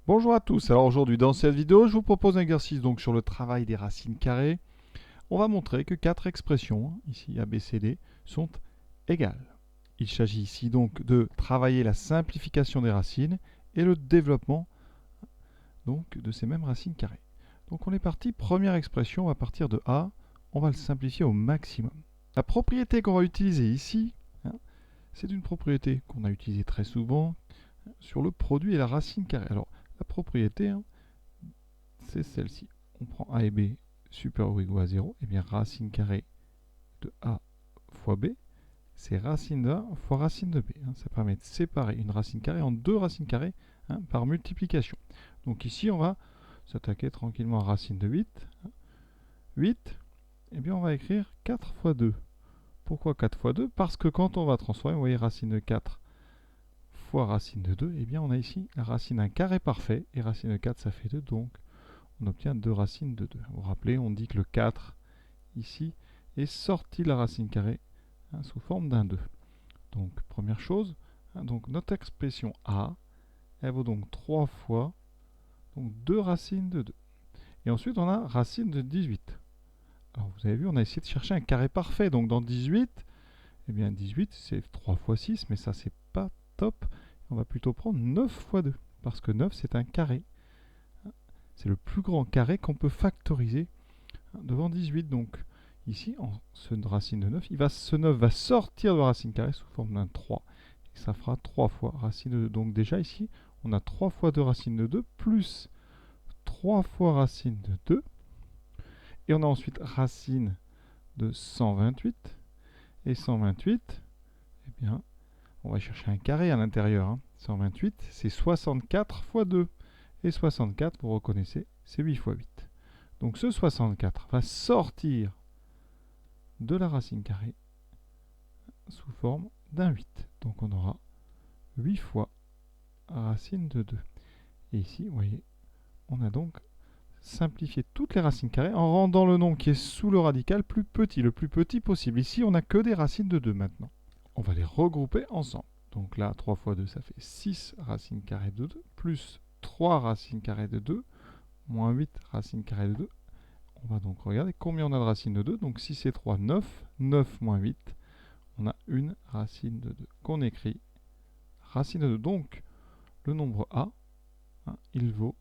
Bonjour à tous, alors aujourd'hui dans cette vidéo je vous propose un exercice donc sur le travail des racines carrées. On va montrer que quatre expressions, ici A, B, C, D, sont égales. Il s'agit ici donc de travailler la simplification des racines et le développement donc de ces mêmes racines carrées. Donc on est parti, première expression à partir de A, on va le simplifier au maximum. La propriété qu'on va utiliser ici, c'est une propriété qu'on a utilisée très souvent sur le produit et la racine carrée. Alors la propriété, c'est celle-ci. On prend A et B supérieur ou égaux à 0, et bien racine carrée de A fois B, c'est racine de A fois racine de B. Ça permet de séparer une racine carrée en deux racines carrées par multiplication. Donc ici, on va s'attaquer tranquillement à racine de 8. 8, et bien on va écrire 4 fois 2. Pourquoi 4 fois 2? Parce que quand on va transformer, vous voyez racine de 4 fois racine de 2, et bien on a ici la racine d'un carré parfait, et racine de 4 ça fait 2, donc on obtient 2 racines de 2. Vous vous rappelez, on dit que le 4, ici, est sorti de la racine carrée sous forme d'un 2. Donc, première chose, donc notre expression A, elle vaut donc 3 fois donc 2 racines de 2. Et ensuite, on a racine de 18. Alors, vous avez vu, on a essayé de chercher un carré parfait. Donc, dans 18, eh bien 18, c'est 3 fois 6, mais ça, c'est pas top. On va plutôt prendre 9 fois 2, parce que 9, c'est un carré. C'est le plus grand carré qu'on peut factoriser devant 18. Donc ici, ce racine de 9, ce 9 va sortir de la racine carrée sous forme d'un 3. Et ça fera 3 fois racine de 2. Donc déjà ici, on a 3 fois 2 racine de 2 plus 3 fois racine de 2. Et on a ensuite racine de 128. Et 128, eh bien, on va chercher un carré à l'intérieur. 128, c'est 64 fois 2. Et 64, vous reconnaissez, c'est 8 fois 8. Donc ce 64 va sortir de la racine carrée sous forme d'un 8. Donc on aura 8 fois racine de 2. Et ici, vous voyez, on a donc simplifié toutes les racines carrées en rendant le nombre qui est sous le radical plus petit, le plus petit possible. Ici, on n'a que des racines de 2 maintenant. On va les regrouper ensemble. Donc là, 3 fois 2, ça fait 6 racines carrées de 2, plus 3 racines carrées de 2, moins 8 racines carrées de 2. On va donc regarder combien on a de racines de 2. Donc 6 et 3, 9. 9 moins 8, on a une racine de 2 qu'on écrit racine de 2. Donc le nombre A, il vaut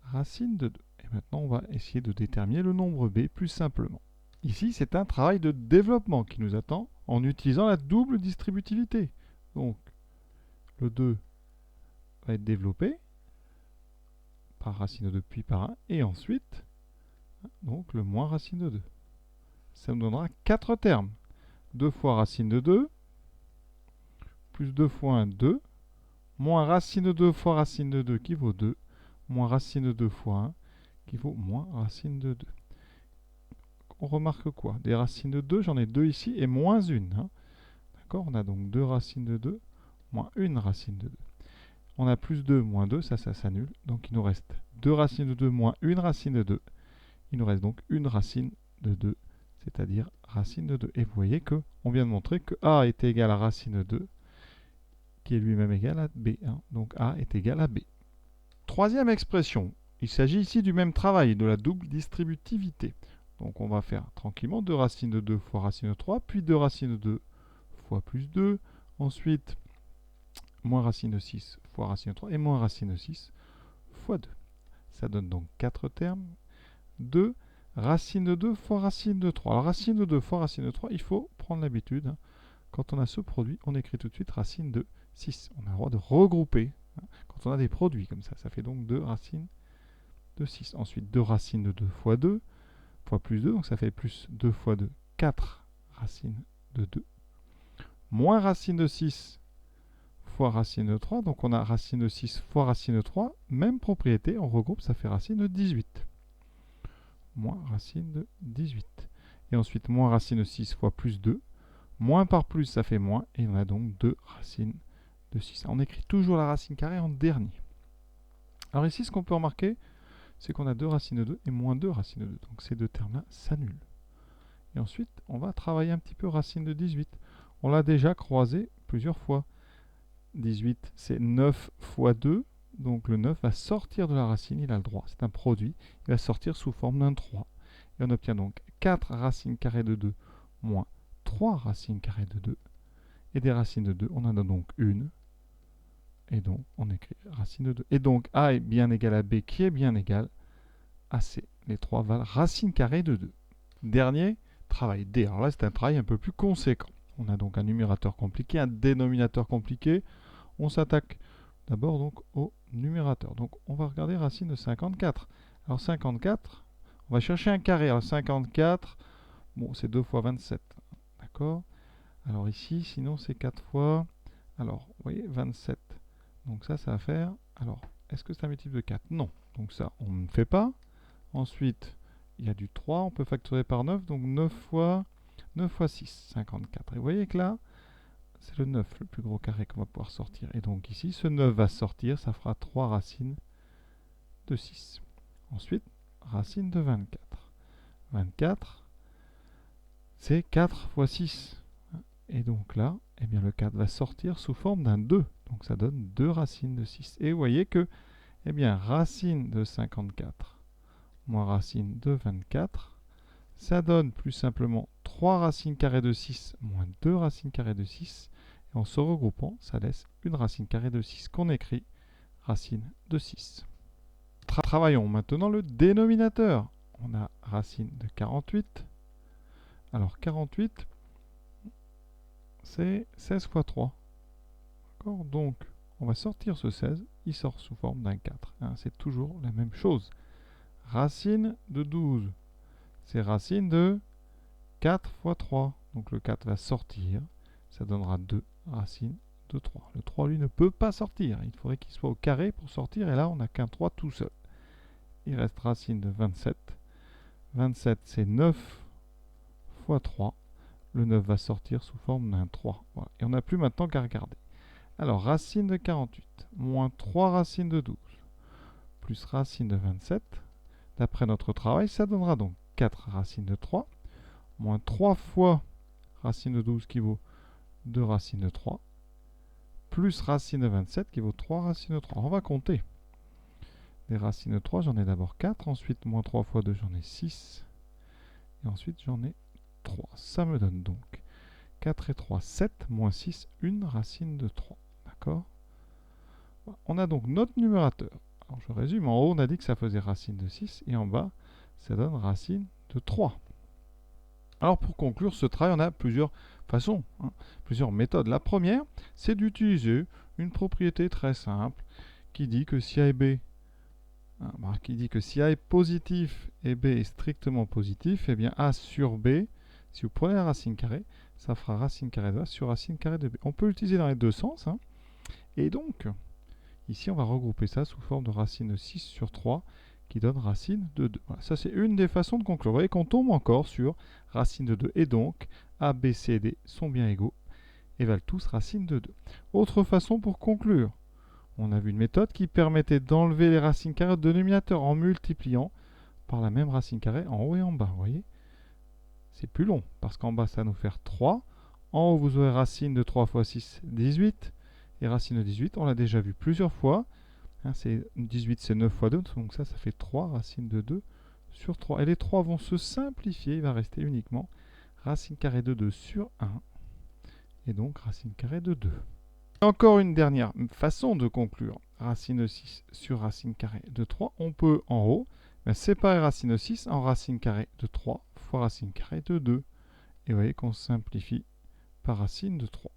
racine de 2. Et maintenant, on va essayer de déterminer le nombre B plus simplement. Ici, c'est un travail de développement qui nous attend en utilisant la double distributivité. Donc, le 2 va être développé par racine de 2 puis par 1. Et ensuite, donc le moins racine de 2. Ça nous donnera 4 termes. 2 fois racine de 2, plus 2 fois 1, 2, moins racine de 2 fois racine de 2 qui vaut 2, moins racine de 2 fois 1 qui vaut moins racine de 2. On remarque quoi? Des racines de 2, j'en ai 2 ici, et moins une. D'accord? On a donc 2 racines de 2, moins une racine de 2. On a plus 2, moins 2, ça s'annule. Donc il nous reste 2 racines de 2, moins une racine de 2. Il nous reste donc une racine de 2, c'est-à-dire racine de 2. Et vous voyez qu'on vient de montrer que A est égal à racine de 2, qui est lui-même égal à B. Donc A est égal à B. Troisième expression, il s'agit ici du même travail, de la double distributivité. Donc on va faire tranquillement 2 racines de 2 fois racine de 3, puis 2 racines de 2 fois plus 2, ensuite moins racine de 6 fois racine de 3, et moins racine de 6 fois 2. Ça donne donc 4 termes. 2 racine de 2 fois racine de 3. Alors racine de 2 fois racine de 3, il faut prendre l'habitude. Quand on a ce produit, on écrit tout de suite racine de 6. On a le droit de regrouper quand on a des produits comme ça. Ça fait donc 2 racines de 6. Ensuite, 2 racines de 2 fois 2 fois plus 2, donc ça fait plus 2 fois 2, 4 racines de 2. Moins racine de 6 fois racine de 3, donc on a racine de 6 fois racine de 3, même propriété, on regroupe, ça fait racine de 18. Moins racine de 18. Et ensuite, moins racine de 6 fois plus 2, moins par plus, ça fait moins, et on a donc 2 racines de 6. On écrit toujours la racine carrée en dernier. Alors ici, ce qu'on peut remarquer, c'est qu'on a 2 racines de 2 et moins 2 racines de 2. Donc ces deux termes-là s'annulent. Et ensuite, on va travailler un petit peu racine de 18. On l'a déjà croisé plusieurs fois. 18, c'est 9 fois 2. donc le 9 va sortir de la racine, il a le droit, c'est un produit, il va sortir sous forme d'un 3. Et on obtient donc 4 racines carrées de 2 moins 3 racines carrées de 2. Et des racines de 2, on en a donc une. Et donc, on écrit racine de 2. Et donc, A est bien égal à B, qui est bien égal à C. Les trois valent racine carrée de 2. Dernier, travail D. Alors là, c'est un travail un peu plus conséquent. On a donc un numérateur compliqué, un dénominateur compliqué. On s'attaque d'abord donc au numérateur. Donc, on va regarder racine de 54. Alors, 54, on va chercher un carré. Alors, 54, bon, c'est 2 fois 27. D'accord? Alors ici, sinon, c'est 4 fois... Alors, vous voyez, 27. Donc ça va faire... Alors, est-ce que c'est un multiple de 4? Non. Donc ça, on ne fait pas. Ensuite, il y a du 3. On peut factorer par 9. Donc 9 fois 6, 54. Et vous voyez que là, c'est le 9, le plus gros carré qu'on va pouvoir sortir. Et donc ici, ce 9 va sortir. Ça fera 3 racines de 6. Ensuite, racine de 24. 24, c'est 4 fois 6. Et donc là, eh bien, le 4 va sortir sous forme d'un 2. Donc ça donne 2 racines de 6. Et vous voyez que eh bien, racine de 54 moins racine de 24, ça donne plus simplement 3 racines carrées de 6 moins 2 racines carrées de 6. Et en se regroupant, ça laisse une racine carrée de 6 qu'on écrit racine de 6. Travaillons maintenant le dénominateur. On a racine de 48. Alors 48, c'est 16 fois 3. D'accord? Donc, on va sortir ce 16, il sort sous forme d'un 4. Hein, c'est toujours la même chose. Racine de 12, c'est racine de 4 fois 3. Donc le 4 va sortir, ça donnera 2 racines de 3. Le 3, lui, ne peut pas sortir. Il faudrait qu'il soit au carré pour sortir, et là, on n'a qu'un 3 tout seul. Il reste racine de 27. 27, c'est 9 fois 3. Le 9 va sortir sous forme d'un 3. Voilà. Et on n'a plus maintenant qu'à regarder. Alors, racine de 48, moins 3 racines de 12, plus racine de 27. D'après notre travail, ça donnera donc 4 racines de 3, moins 3 fois racine de 12 qui vaut 2 racines de 3, plus racine de 27 qui vaut 3 racines de 3. On va compter. Des racines de 3, j'en ai d'abord 4, ensuite moins 3 fois 2, j'en ai 6, et ensuite j'en ai 3. Ça me donne donc 4 et 3, 7, moins 6, une racine de 3. D'accord? On a donc notre numérateur. Alors je résume, en haut on a dit que ça faisait racine de 6, et en bas ça donne racine de 3. Alors pour conclure ce travail, on a plusieurs façons, plusieurs méthodes. La première, c'est d'utiliser une propriété très simple qui dit que si A et B, si A est positif et B est strictement positif, eh bien A sur B, si vous prenez la racine carrée, ça fera racine carrée de A sur racine carrée de B. On peut l'utiliser dans les deux sens, et donc ici, on va regrouper ça sous forme de racine de 6 sur 3 qui donne racine de 2. Voilà, ça, c'est une des façons de conclure. Vous voyez qu'on tombe encore sur racine de 2. Et donc, A, B, C et D sont bien égaux et valent tous racine de 2. Autre façon pour conclure. On a vu une méthode qui permettait d'enlever les racines carrées de dénominateur en multipliant par la même racine carrée en haut et en bas. Vous voyez? C'est plus long parce qu'en bas, ça va nous faire 3. En haut, vous aurez racine de 3 fois 6, 18. Et racine de 18, on l'a déjà vu plusieurs fois. 18, c'est 9 fois 2, donc ça fait 3 racines de 2 sur 3. Et les 3 vont se simplifier, il va rester uniquement racine carrée de 2 sur 1. Et donc racine carrée de 2. Et encore une dernière façon de conclure. Racine de 6 sur racine carrée de 3. On peut en haut séparer racine de 6 en racine carrée de 3 fois racine carrée de 2. Et vous voyez qu'on simplifie par racine de 3.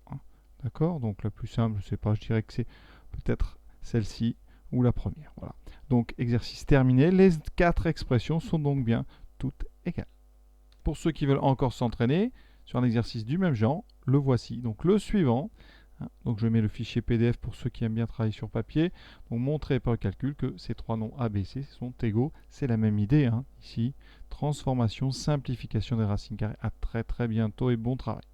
D'accord? Donc la plus simple, je ne sais pas, je dirais que c'est peut-être celle-ci ou la première. Voilà. Donc exercice terminé. Les 4 expressions sont donc bien toutes égales. Pour ceux qui veulent encore s'entraîner sur un exercice du même genre, le voici. Donc le suivant. Donc je mets le fichier PDF pour ceux qui aiment bien travailler sur papier. Donc montrer par le calcul que ces trois noms ABC sont égaux. C'est la même idée ici. Transformation, simplification des racines carrées. À très bientôt et bon travail.